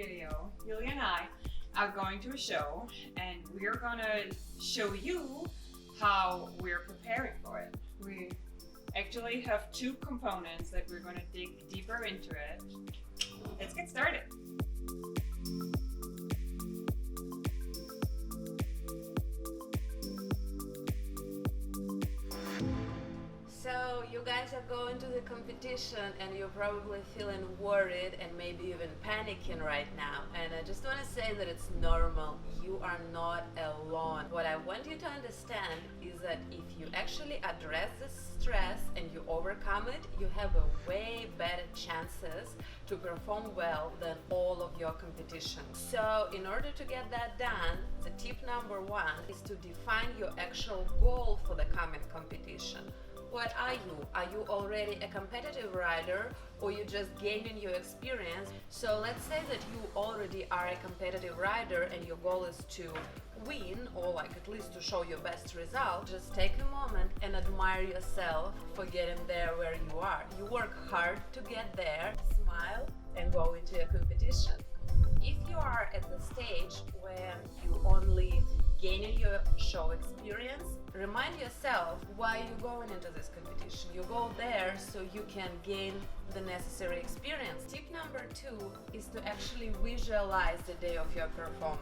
video, Yulia and I are going to a show, and we're gonna show you how we're preparing for it. We actually have two components that we're gonna dig deeper into it. Let's get started. So you guys are going to the competition and you're probably feeling worried and maybe even panicking right now. And I just want to say that it's normal. You are not alone. What I want you to understand is that if you actually address the stress and you overcome it, you have a way better chances to perform well than all of your competition. So in order to get that done, the tip number one is to define your actual goal for the coming competition. What are you? Are you already a competitive rider or you just gaining your experience? So let's say that you already are a competitive rider and your goal is to win or like at least to show your best result. Just take a moment and admire yourself for getting there where you are. You work hard to get there, smile and go into your competition. If you are at the stage where you only gaining your show experience, remind yourself why you're going into this competition. You go there so you can gain the necessary experience. Tip number two is to actually visualize the day of your performance.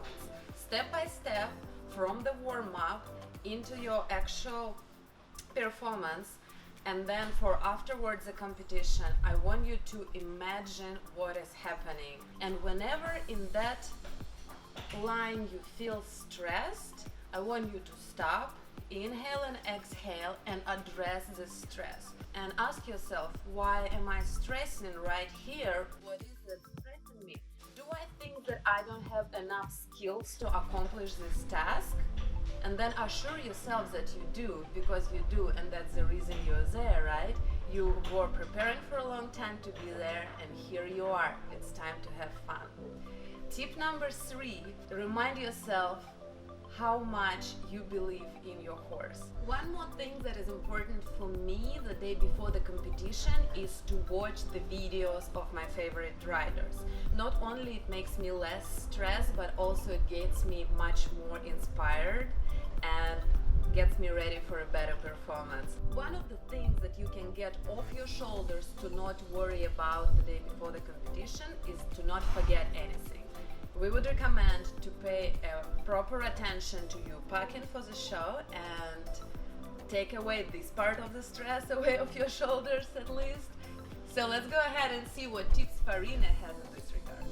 Step by step from the warm-up into your actual performance, and then for afterwards the competition, I want you to imagine what is happening. And whenever in that line you feel stressed, I want you to stop, inhale and exhale and address the stress. And ask yourself, why am I stressing right here? What is that stressing me? Do I think that I don't have enough skills to accomplish this task? And then assure yourself that you do, because you do, and that's the reason you're there, right? You were preparing for a long time to be there, and here you are. It's time to have fun. Tip number three, remind yourself how much you believe in your horse. One more thing that is important for me the day before the competition is to watch the videos of my favorite riders. Not only it makes me less stressed, but also it gets me much more inspired and gets me ready for a better performance. One of the things that you can get off your shoulders to not worry about the day before the competition is to not forget anything. We would recommend to pay proper attention to you packing for the show and take away this part of the stress away of your shoulders at least. So let's go ahead and see what tips Farina has in this regard.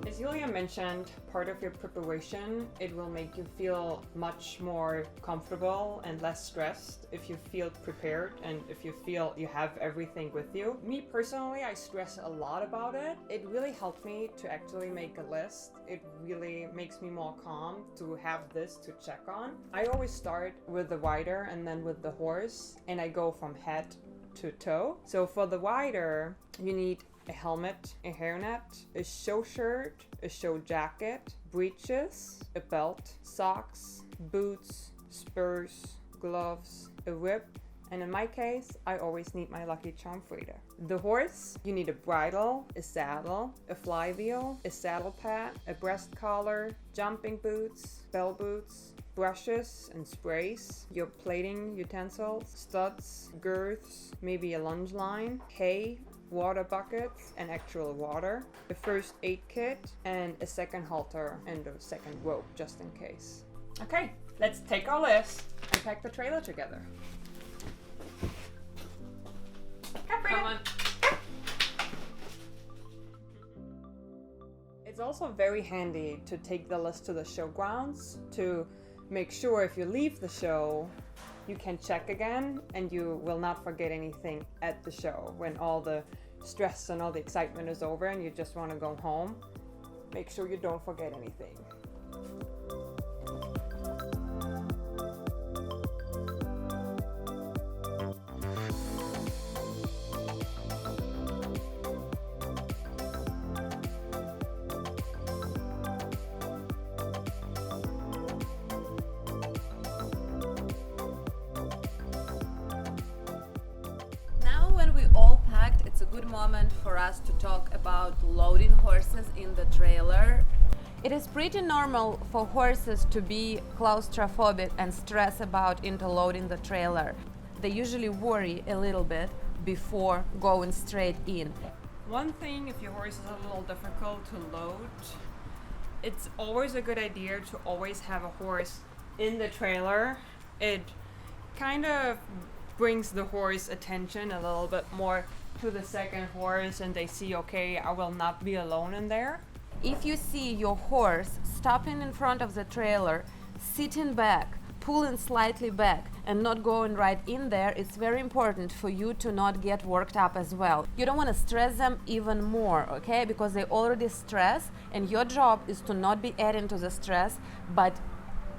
As Yulia mentioned, part of your preparation, it will make you feel much more comfortable and less stressed if you feel prepared and if you feel you have everything with you. Me personally, I stress a lot about it. It really helped me to actually make a list. It really makes me more calm to have this to check on. I always start with the rider and then with the horse, and I go from head to toe. So for the rider, you need a helmet, a hairnet, a show shirt, a show jacket, breeches, a belt, socks, boots, spurs, gloves, a whip, and in my case, I always need my Lucky Charm feeder. The horse, you need a bridle, a saddle, a flywheel, a saddle pad, a breast collar, jumping boots, bell boots, brushes and sprays, your plating utensils, studs, girths, maybe a lunge line, hay, water buckets and actual water, a first aid kit, and a second halter and a second rope just in case. Okay, let's take our list and pack the trailer together. Come on. It's also very handy to take the list to the showgrounds to make sure if you leave the show, you can check again and you will not forget anything at the show. When all the stress and all the excitement is over and you just want to go home, make sure you don't forget anything. good moment for us to talk about loading horses in the trailer. It is pretty normal for horses to be claustrophobic and stress about interloading the trailer. They usually worry a little bit before going straight in. One thing, if your horse is a little difficult to load, it's always a good idea to always have a horse in the trailer. It kind of brings the horse attention a little bit more to the second horse, and they see, okay, I will not be alone in there. If you see your horse stopping in front of the trailer, sitting back, pulling slightly back and not going right in there, it's very important for you to not get worked up as well. You don't want to stress them even more, okay? Because they already stress, and your job is to not be adding to the stress, but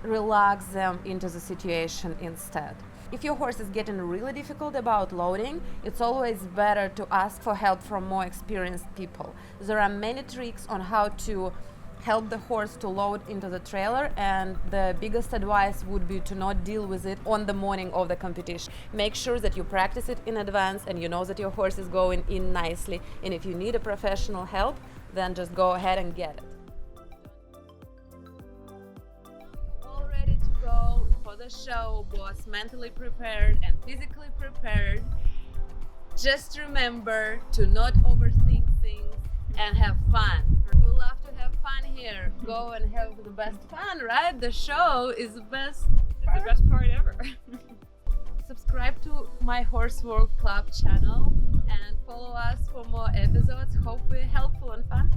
relax them into the situation instead. If your horse is getting really difficult about loading, it's always better to ask for help from more experienced people. There are many tricks on how to help the horse to load into the trailer, and the biggest advice would be to not deal with it on the morning of the competition. Make sure that you practice it in advance and you know that your horse is going in nicely, and if you need a professional help, then just go ahead and get it. All ready to go for the show, both mentally prepared and physically prepared. Just remember to not overthink things and have fun. We love to have fun here. Go and have the best fun, right? The show is the best. It's the best part ever. Subscribe to my Horse World Club channel and follow us for more episodes. Hopefully helpful and fun.